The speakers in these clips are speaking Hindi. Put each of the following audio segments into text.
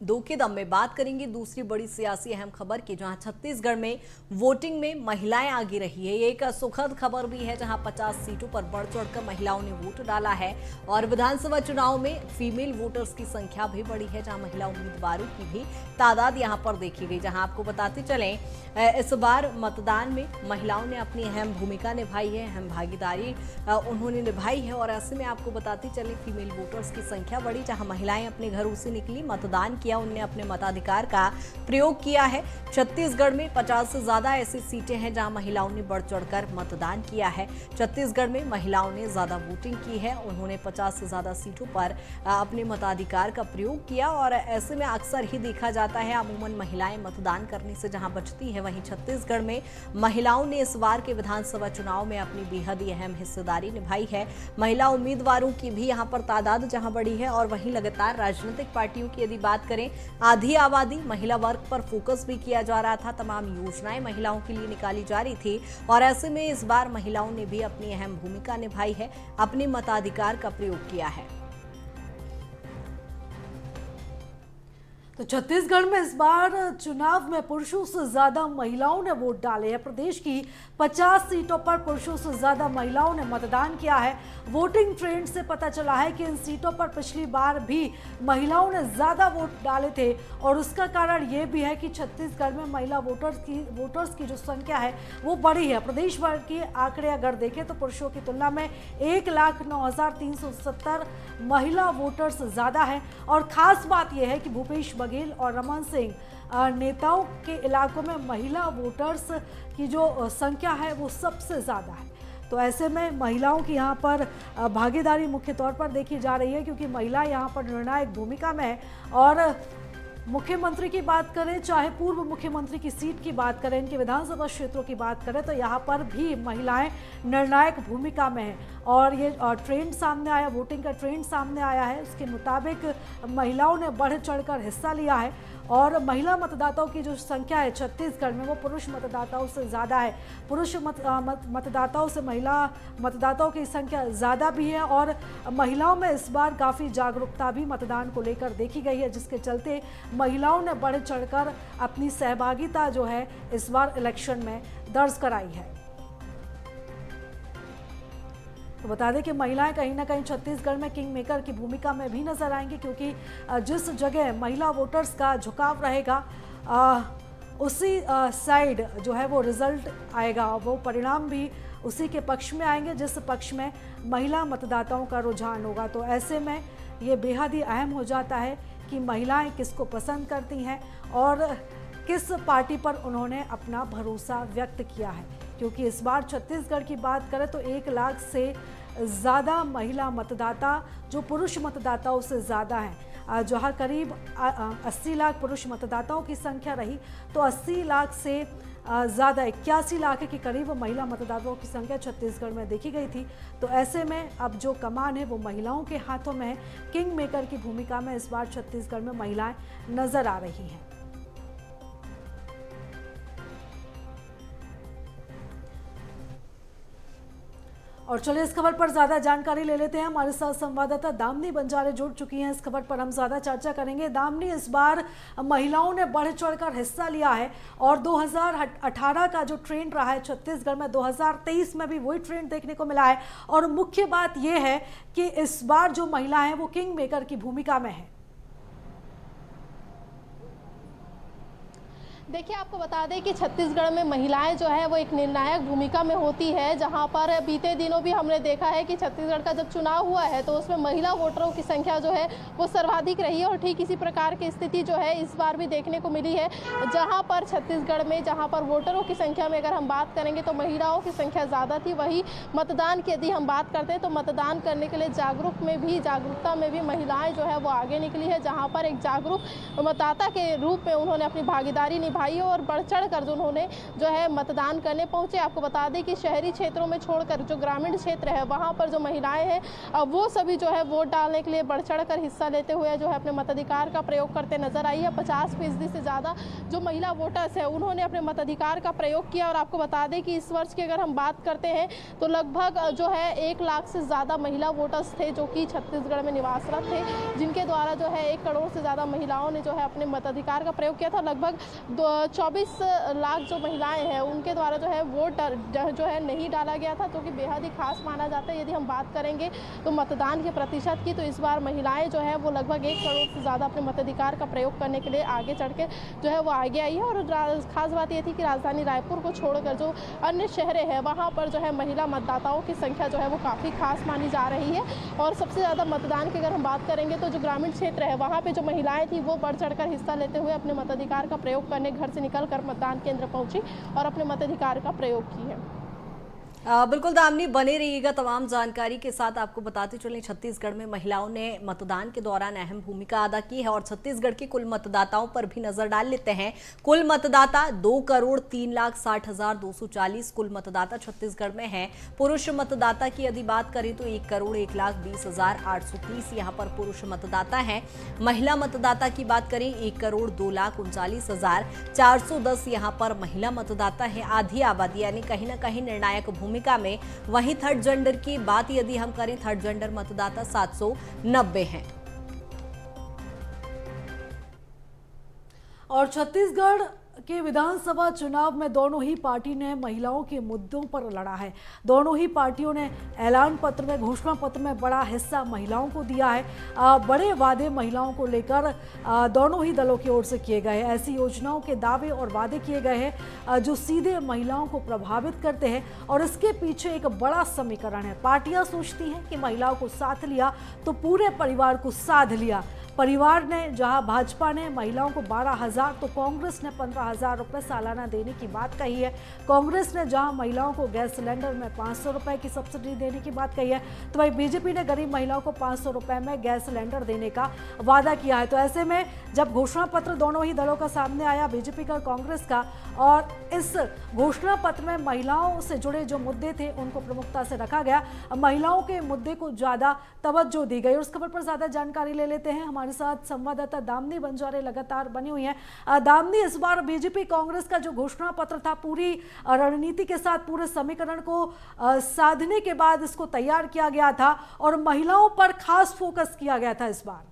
दो के दम में बात करेंगे दूसरी बड़ी सियासी अहम खबर की, जहां छत्तीसगढ़ में वोटिंग में महिलाएं आगे रही है। ये एक सुखद खबर भी है, जहां 50 सीटों पर बढ़ चढ़कर महिलाओं ने वोट डाला है और विधानसभा चुनाव में फीमेल वोटर्स की संख्या भी बढ़ी है, जहां महिला उम्मीदवारों की भी तादाद यहां पर देखी गई। जहां आपको बताते चलें, इस बार मतदान में महिलाओं ने अपनी अहम भूमिका निभाई है, अहम भागीदारी उन्होंने निभाई है। और ऐसे में आपको बताते चलें, फीमेल वोटर्स की संख्या बढ़ी, जहां महिलाएं अपने घरों से निकली, मतदान किया, उन्होंने अपने मताधिकार का प्रयोग किया है। छत्तीसगढ़ में 50 से ज्यादा ऐसी सीटें हैं जहां महिलाओं ने बढ़ चढ़कर मतदान किया है। छत्तीसगढ़ में महिलाओं ने ज्यादा वोटिंग की है, उन्होंने 50 से ज्यादा सीटों पर अपने मताधिकार का प्रयोग किया। और ऐसे में अक्सर ही देखा जाता है, अमूमन महिलाएं मतदान करने से जहां बचती है, वहीं छत्तीसगढ़ में महिलाओं ने इस बार के विधानसभा चुनाव में अपनी बेहद ही अहम हिस्सेदारी निभाई है। महिला उम्मीदवारों की भी यहां पर तादाद जहां बढ़ी है और वहीं लगातार राजनीतिक पार्टियों की यदि बात करें, आधी आबादी महिला वर्ग पर फोकस भी किया जा रहा था, तमाम योजनाएं महिलाओं के लिए निकाली जा रही थी। और ऐसे में इस बार महिलाओं ने भी अपनी अहम भूमिका निभाई है, अपने मताधिकार का प्रयोग किया है। तो छत्तीसगढ़ में इस बार चुनाव में पुरुषों से ज्यादा महिलाओं ने वोट डाले हैं। प्रदेश की 50 सीटों पर पुरुषों से ज्यादा महिलाओं ने मतदान किया है। वोटिंग ट्रेंड से पता चला है कि इन सीटों पर पिछली बार भी महिलाओं ने ज्यादा वोट डाले थे और उसका कारण ये भी है कि छत्तीसगढ़ में महिला वोटर्स की जो संख्या है वो बढ़ी है। प्रदेश भर के आंकड़े अगर देखें तो पुरुषों की तुलना में 1,09,370 महिला वोटर्स ज्यादा है। और खास बात यह है कि भूपेश बघेल और रमन सिंह नेताओं के इलाकों में महिला वोटर्स की जो संख्या है वो सबसे ज़्यादा है। तो ऐसे में महिलाओं की यहाँ पर भागीदारी मुख्य तौर पर देखी जा रही है, क्योंकि महिला यहाँ पर निर्णायक भूमिका में है। और मुख्यमंत्री की बात करें, चाहे पूर्व मुख्यमंत्री की सीट की बात करें, इनके विधानसभा क्षेत्रों की बात करें, तो यहाँ पर भी महिलाएं निर्णायक भूमिका में हैं। और ये ट्रेंड सामने आया, वोटिंग का ट्रेंड सामने आया है, उसके मुताबिक महिलाओं ने बढ़ चढ़कर हिस्सा लिया है। और महिला मतदाताओं की जो संख्या है छत्तीसगढ़ में वो पुरुष मतदाताओं से ज़्यादा है। पुरुष मतदाताओं से महिला मतदाताओं की संख्या ज़्यादा भी है। और महिलाओं में इस बार काफ़ी जागरूकता भी मतदान को लेकर देखी गई है, जिसके चलते महिलाओं ने बढ़ चढ़कर अपनी सहभागिता जो है इस बार इलेक्शन में दर्ज कराई है। तो बता दें कि महिलाएं कहीं ना कहीं छत्तीसगढ़ में किंग मेकर की भूमिका में भी नजर आएंगी, क्योंकि जिस जगह महिला वोटर्स का झुकाव रहेगा उसी साइड जो है वो रिजल्ट आएगा, वो परिणाम भी उसी के पक्ष में आएंगे जिस पक्ष में महिला मतदाताओं का रुझान होगा। तो ऐसे में ये बेहद ही अहम हो जाता है कि महिलाएं किसको पसंद करती हैं और किस पार्टी पर उन्होंने अपना भरोसा व्यक्त किया है। क्योंकि इस बार छत्तीसगढ़ की बात करें तो 1 लाख से ज़्यादा महिला मतदाता जो पुरुष मतदाताओं से ज़्यादा हैं, जहां करीब 80 लाख पुरुष मतदाताओं की संख्या रही, तो 80 लाख से ज़्यादा 81 लाख के करीब महिला मतदाताओं की संख्या छत्तीसगढ़ में देखी गई थी। तो ऐसे में अब जो कमान है वो महिलाओं के हाथों में है। किंग मेकर की भूमिका में इस बार छत्तीसगढ़ में महिलाएं नजर आ रही हैं। और चलिए इस खबर पर ज्यादा जानकारी ले लेते हैं। हमारे साथ संवाददाता दामिनी बंजारे जुड़ चुकी हैं, इस खबर पर हम ज्यादा चर्चा करेंगे। दामिनी, इस बार महिलाओं ने बढ़ चढ़कर हिस्सा लिया है और 2018 का जो ट्रेंड रहा है छत्तीसगढ़ में, 2023 में भी वही ट्रेंड देखने को मिला है। और मुख्य बात यह है कि इस बार जो महिला है वो किंग मेकर की भूमिका में है। देखिए, आपको बता दें कि छत्तीसगढ़ में महिलाएं जो है वो एक निर्णायक भूमिका में होती है, जहां पर बीते दिनों भी हमने देखा है कि छत्तीसगढ़ का जब चुनाव हुआ है तो उसमें महिला वोटरों की संख्या जो है वो सर्वाधिक रही है। और ठीक इसी प्रकार की स्थिति जो है इस बार भी देखने को मिली है, जहां पर छत्तीसगढ़ में जहां पर वोटरों की संख्या में अगर हम बात करेंगे तो महिलाओं की संख्या ज़्यादा थी। वही मतदान की यदि हम बात करते हैं तो मतदान करने के लिए जागरूकता में भी महिलाएँ जो है वो आगे निकली है, जहाँ पर एक जागरूक मतदाता के रूप में उन्होंने अपनी भागीदारी भाइयों और बढ़ चढ़ कर जो उन्होंने जो है मतदान करने पहुंचे। आपको बता दें कि शहरी क्षेत्रों में छोड़कर जो ग्रामीण क्षेत्र है वहां पर जो महिलाएं हैं वो सभी जो है वोट डालने के लिए बढ़ चढ़ कर हिस्सा लेते हुए जो है अपने मताधिकार का प्रयोग करते नजर आई है। 50% से ज़्यादा जो महिला वोटर्स है उन्होंने अपने मताधिकार का प्रयोग किया। और आपको बता दें कि इस वर्ष की अगर हम बात करते हैं तो लगभग जो है 1 लाख से ज़्यादा महिला वोटर्स थे जो कि छत्तीसगढ़ में निवासरत थे, जिनके द्वारा जो है 1 करोड़ से ज़्यादा महिलाओं ने जो है अपने मताधिकार का प्रयोग किया था। लगभग 24 लाख जो महिलाएं हैं उनके द्वारा जो है वोट जो है नहीं डाला गया था, जो कि बेहद ही खास माना जाता है। यदि हम बात करेंगे तो मतदान के प्रतिशत की, तो इस बार महिलाएं जो है वो लगभग 1 करोड़ से ज़्यादा अपने मताधिकार का प्रयोग करने के लिए आगे चढ़ के जो है वो आगे आई है। और खास बात ये थी कि राजधानी रायपुर को छोड़कर जो अन्य शहरें हैं वहाँ पर जो है महिला मतदाताओं की संख्या जो है वो काफ़ी खास मानी जा रही है। और सबसे ज़्यादा मतदान की अगर हम बात करेंगे तो जो ग्रामीण क्षेत्र है वहाँ पे जो महिलाएं थी वो बढ़ चढ़कर हिस्सा लेते हुए अपने मताधिकार का प्रयोग करने घर से निकलकर मतदान केंद्र पहुंची और अपने मताधिकार का प्रयोग की है। बिल्कुल दामिनी, बने रहिएगा तमाम जानकारी के साथ। आपको बताते चलें छत्तीसगढ़ में महिलाओं ने मतदान के दौरान अहम भूमिका अदा की है और छत्तीसगढ़ के कुल मतदाताओं पर भी नजर डाल लेते हैं। कुल मतदाता 2,03,60,240 कुल मतदाता छत्तीसगढ़ में हैं। पुरुष मतदाता की यदि बात करें तो 1,01,20,830 यहाँ पर पुरुष मतदाता हैं। महिला मतदाता की बात करें 1,02,39,410 यहाँ पर महिला मतदाता है। आधी आबादी यानी कहीं ना कहीं निर्णायक भूमिका में। वहीं थर्ड जेंडर की बात यदि हम करें, थर्ड जेंडर मतदाता 790 हैं। और छत्तीसगढ़ के विधानसभा चुनाव में दोनों ही पार्टी ने महिलाओं के मुद्दों पर लड़ा है। दोनों ही पार्टियों ने ऐलान पत्र में, घोषणा पत्र में बड़ा हिस्सा महिलाओं को दिया है। बड़े वादे महिलाओं को लेकर दोनों ही दलों की ओर से किए गए हैं। ऐसी योजनाओं के दावे और वादे किए गए हैं जो सीधे महिलाओं को प्रभावित करते हैं। और इसके पीछे एक बड़ा समीकरण है। पार्टियां सोचती हैं कि महिलाओं को साथ लिया तो पूरे परिवार को साध लिया। परिवार ने, जहां भाजपा ने महिलाओं को 12,000 तो कांग्रेस ने 15,000 रुपये सालाना देने की बात कही है। कांग्रेस ने जहां महिलाओं को गैस सिलेंडर में 500 रुपये की सब्सिडी देने की बात कही है, तो भाई बीजेपी ने गरीब महिलाओं को 500 रुपये में गैस सिलेंडर देने का वादा किया है। तो ऐसे में जब घोषणा पत्र दोनों ही दलों का सामने आया, बीजेपी का, कांग्रेस का, और इस घोषणा पत्र में महिलाओं से जुड़े जो मुद्दे थे उनको प्रमुखता से रखा गया। महिलाओं के मुद्दे को ज़्यादा तवज्जो दी गई। और उस खबर पर ज़्यादा जानकारी ले लेते हैं। हमारे साथ संवाददाता दामिनी बंजारे लगातार बनी हुई हैं। दामिनी, इस बार बीजेपी कांग्रेस का जो घोषणा पत्र था पूरी रणनीति के साथ, पूरे समीकरण को साधने के बाद इसको तैयार किया गया था और महिलाओं पर खास फोकस किया गया था इस बार।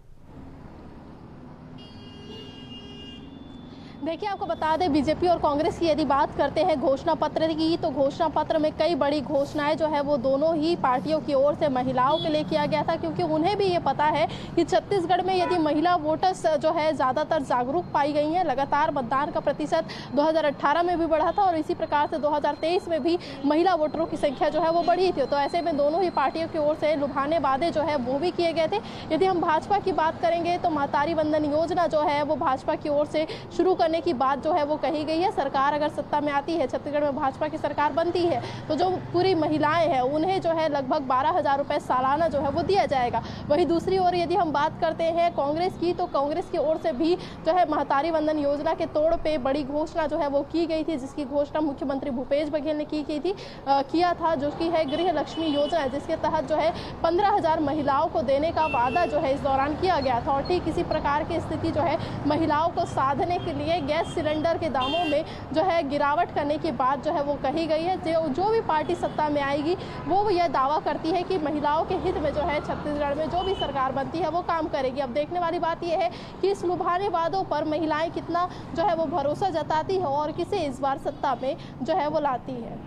देखिए, आपको बता दें बीजेपी और कांग्रेस की यदि बात करते हैं घोषणा पत्र की, तो घोषणा पत्र में कई बड़ी घोषणाएं जो है वो दोनों ही पार्टियों की ओर से महिलाओं के लिए किया गया था, क्योंकि उन्हें भी ये पता है कि छत्तीसगढ़ में यदि महिला वोटर्स जो है ज़्यादातर जागरूक पाई गई हैं। लगातार मतदान का प्रतिशत 2018 में भी बढ़ा था और इसी प्रकार से 2023 में भी महिला वोटरों की संख्या जो है वो बढ़ी थी। तो ऐसे में दोनों ही पार्टियों की ओर से लुभाने वादे जो है वो भी किए गए थे। यदि हम भाजपा की बात करेंगे तो महतारी वंदन योजना जो है वो भाजपा की ओर से शुरू करने की बात जो है वो कही गई है। सरकार अगर सत्ता में आती है, छत्तीसगढ़ में भाजपा की सरकार बनती है, तो जो पूरी महिलाएं हैं उन्हें जो है लगभग 12,000 रुपये सालाना जो है वो दिया जाएगा। वहीं दूसरी ओर यदि हम बात करते हैं कांग्रेस की, तो कांग्रेस की ओर से भी जो है महतारी वंदन योजना के तौर पे बड़ी घोषणा जो है वो की गई थी, जिसकी घोषणा मुख्यमंत्री भूपेश बघेल ने किया था, जो कि है गृह लक्ष्मी योजना, जिसके तहत जो है 15,000 महिलाओं को देने का वादा जो है इस दौरान किया गया था। और ठीक इसी प्रकार की स्थिति जो है महिलाओं को साधने के लिए गैस सिलेंडर के दामों में जो है गिरावट करने की बात जो है वो कही गई है। जो भी पार्टी सत्ता में आएगी वो यह दावा करती है कि महिलाओं के हित में जो है छत्तीसगढ़ में जो भी सरकार बनती है वो काम करेगी। अब देखने वाली बात यह है कि इस लुभाने वादों पर महिलाएं कितना जो है वो भरोसा जताती है और किसे इस बार सत्ता में जो है वो लाती है।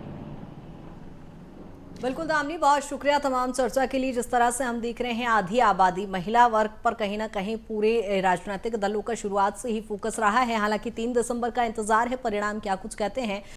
बिल्कुल दामिनी, बहुत शुक्रिया तमाम चर्चा के लिए। जिस तरह से हम देख रहे हैं आधी आबादी महिला वर्ग पर कहीं ना कहीं पूरे राजनीतिक दलों का शुरुआत से ही फोकस रहा है। हालांकि 3 दिसंबर का इंतजार है, परिणाम क्या कुछ कहते हैं